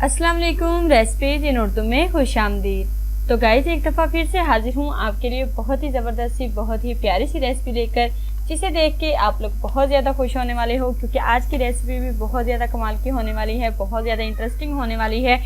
अस्सलाम वालेकुम। रेसिपीज इन उर्दू में खुशामदीद। तो गाइस, एक दफ़ा फिर से हाजिर हूँ आपके लिए बहुत ही ज़बरदस्त सी, बहुत ही प्यारी सी रेसिपी लेकर, जिसे देख के आप लोग बहुत ज़्यादा खुश होने वाले हो, क्योंकि आज की रेसिपी भी बहुत ज़्यादा कमाल की होने वाली है, बहुत ज़्यादा इंटरेस्टिंग होने वाली है।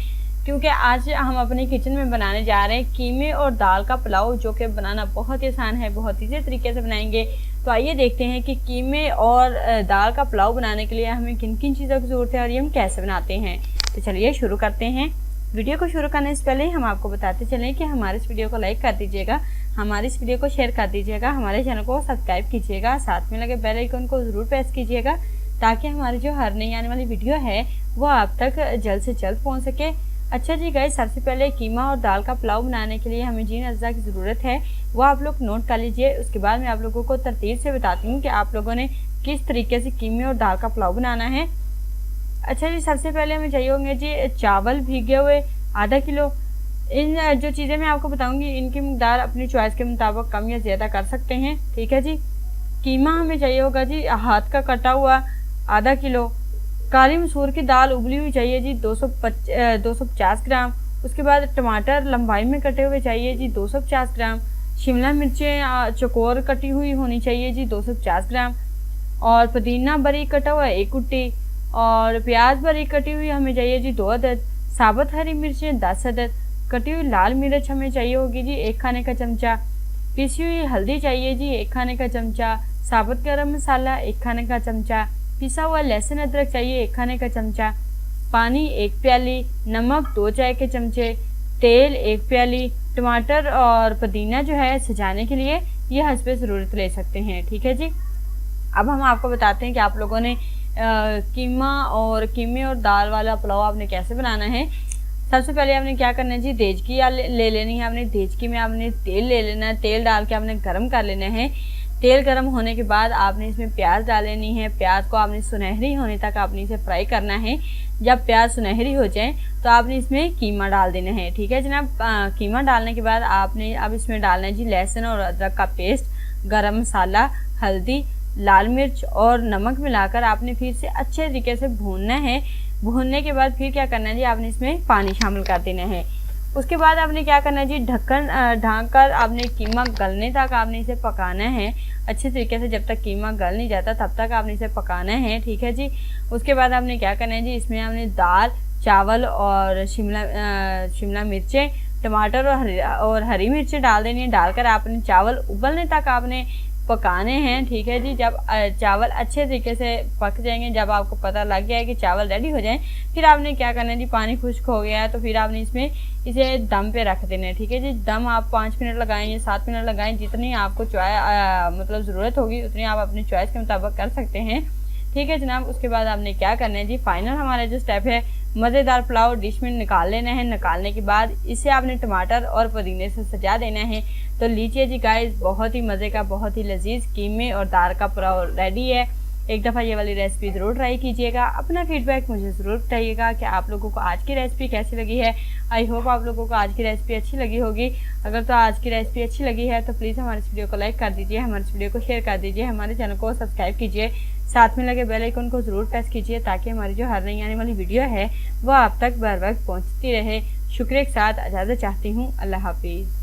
क्योंकि आज हम अपने किचन में बनाने जा रहे हैं कीमे और दाल का पुलाव, जो कि बनाना बहुत ही आसान है, बहुत ईजी तरीके से बनाएंगे। तो आइए देखते हैं कि कीमे और दाल का पुलाव बनाने के लिए हमें किन किन चीज़ों की ज़रूरत है और ये हम कैसे बनाते हैं। तो चलिए शुरू करते हैं। वीडियो को शुरू करने से पहले हम आपको बताते चलें कि हमारे इस वीडियो को लाइक कर दीजिएगा, हमारे इस वीडियो को शेयर कर दीजिएगा, हमारे चैनल को सब्सक्राइब कीजिएगा, साथ में लगे बेल आइकन को ज़रूर प्रेस कीजिएगा, ताकि हमारी जो हर नई आने वाली वीडियो है वो आप तक जल्द से जल्द पहुँच सके। अच्छा जी गाइस, सबसे पहले कीमा और दाल का पुलाव बनाने के लिए हमें जिन अज्जा की ज़रूरत है वो आप लोग नोट कर लीजिए। उसके बाद मैं आप लोगों को तरतीब से बताती हूँ कि आप लोगों ने किस तरीके से कीमे और दाल का पुलाव बनाना है। अच्छा जी, सबसे पहले हमें चाहिए होंगे जी चावल भीगे हुए आधा किलो। इन जो चीज़ें मैं आपको बताऊंगी इनकी मकदार अपनी चॉइस के मुताबिक कम या ज़्यादा कर सकते हैं, ठीक है जी। कीमा हमें चाहिए होगा जी हाथ का कटा हुआ आधा किलो। काली मसूर की दाल उबली हुई चाहिए जी 250 ग्राम। उसके बाद टमाटर लंबाई में कटे हुए चाहिए जी 250 ग्राम। शिमला मिर्चें चौकोर कटी हुई होनी चाहिए जी 250 ग्राम। और पुदीना बारीक कटा हुआ 1 कुट्टी। और प्याज बारीक कटी हुई हमें चाहिए जी 2 अदद। साबुत हरी मिर्चें 10 अदद। कटी हुई लाल मिर्च हमें चाहिए होगी जी 1 खाने का चमचा। पिसी हुई हल्दी चाहिए जी 1 खाने का चमचा। साबुत गरम मसाला 1 खाने का चमचा। पिसा हुआ लहसुन अदरक चाहिए 1 खाने का चमचा। पानी 1 प्याली। नमक 2 चाय के चमचे। तेल 1 प्याली। टमाटर और पुदीना जो है सजाने के लिए ये हस्बे ज़रूरत ले सकते हैं, ठीक है जी। अब हम आपको बताते हैं कि आप लोगों ने कीमे और दाल वाला पुलाव आपने कैसे बनाना है। सबसे पहले आपने क्या करना है जी, देचकी ले लेनी है। आपने देचकी में आपने तेल ले लेना है। तेल डाल के आपने गर्म कर लेना है। तेल गर्म होने के बाद आपने इसमें प्याज डाल लेनी है। प्याज को आपने सुनहरी होने तक आपने इसे फ्राई करना है। जब प्याज सुनहरी हो जाए तो आपने इसमें कीमा डाल देना है, ठीक है जनाब। कीमा डालने के बाद आपने अब इसमें डालना है जी लहसुन और अदरक का पेस्ट, गरम मसाला, हल्दी, लाल मिर्च और नमक मिलाकर आपने फिर से अच्छे तरीके से भूनना है। भूनने के बाद फिर क्या करना है जी, आपने इसमें पानी शामिल कर देना है। उसके बाद आपने क्या करना है जी, ढक्कन ढाँक कर आपने कीमा गलने तक आपने इसे पकाना है अच्छे तरीके से। जब तक कीमा गल नहीं जाता तब तक आपने इसे पकाना है, ठीक है जी। उसके बाद आपने क्या करना है जी, इसमें आपने दाल, चावल और शिमला मिर्चें, टमाटर और हरी मिर्चें डाल देनी है। डालकर आपने चावल उबलने तक आपने पकाने हैं, ठीक है जी। जब चावल अच्छे तरीके से पक जाएंगे, जब आपको पता लग गया है कि चावल रेडी हो जाएं, फिर आपने क्या करना है जी, पानी खुश्क हो गया है तो फिर आपने इसमें इसे दम पे रख देना है, ठीक है जी। दम आप 5 मिनट लगाएं या 7 मिनट लगाएं, जितनी आपको मतलब ज़रूरत होगी उतनी आप अपनी चॉइस के मुताबिक कर सकते हैं, ठीक है जनाब। उसके बाद आपने क्या करना है जी, फाइनल हमारा जो स्टेप है, मज़ेदार पुलाव डिश में निकाल लेना है। निकालने के बाद इसे आपने टमाटर और पुदीने से सजा देना है। तो लीजिए जी गाइस, बहुत ही मज़े का, बहुत ही लजीज कीमे और दाल का पुलाव रेडी है। एक दफ़ा ये वाली रेसिपी ज़रूर ट्राई कीजिएगा। अपना फीडबैक मुझे ज़रूर बताइएगा कि आप लोगों को आज की रेसिपी कैसी लगी है। आई होप आप लोगों को आज की रेसिपी अच्छी लगी होगी। अगर तो आज की रेसिपी अच्छी लगी है तो प्लीज़ हमारे इस वीडियो को लाइक कर दीजिए, हमारे इस वीडियो को शेयर कर दीजिए, हमारे चैनल को सब्सक्राइब कीजिए, साथ में लगे बेल आइकन को ज़रूर प्रेस कीजिए, ताकि हमारी जो हर नई आने वाली वीडियो है वो आप तक बर वक्त पहुँचती रहे। शुक्रिया के साथ इजाज़त चाहती हूँ। अल्लाह हाफिज़।